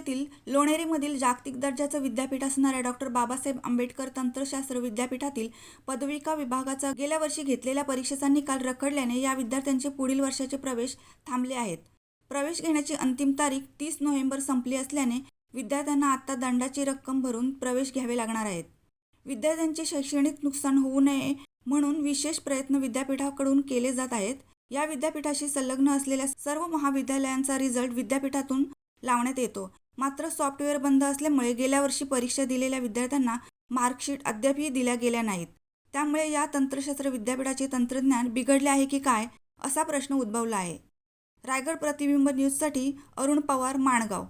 येथील लोणेरेमधील जागतिक दर्जाचं विद्यापीठ असणाऱ्या डॉ. बाबासाहेब आंबेडकर तंत्रशास्त्र विद्यापीठातील पदविका विभागाचा गेल्या वर्षी घेतलेल्या परीक्षेचा निकाल रखडल्याने या विद्यार्थ्यांचे पुढील वर्षाचे प्रवेश थांबले आहेत. प्रवेश घेण्याची अंतिम तारीख 30 नोव्हेंबर संपली असल्याने विद्यार्थ्यांना आता दंडाची रक्कम भरून प्रवेश घ्यावे लागणार आहेत. विद्यार्थ्यांचे शैक्षणिक नुकसान होऊ नये म्हणून विशेष प्रयत्न विद्यापीठाकडून केले जात आहेत. या विद्यापीठाशी संलग्न असलेल्या सर्व महाविद्यालयांचा रिझल्ट विद्यापीठातून लावण्यात येतो. मात्र सॉफ्टवेअर बंद असल्यामुळे गेल्या वर्षी परीक्षा दिलेल्या विद्यार्थ्यांना मार्कशीट अद्यापही दिल्या गेल्या नाहीत. त्यामुळे या तंत्रशास्त्र विद्यापीठाचे तंत्रज्ञान बिघडले आहे की काय असा प्रश्न उद्भवला आहे. रायगड प्रतिबिंब न्यूजसाठी अरुण पवार, माणगाव.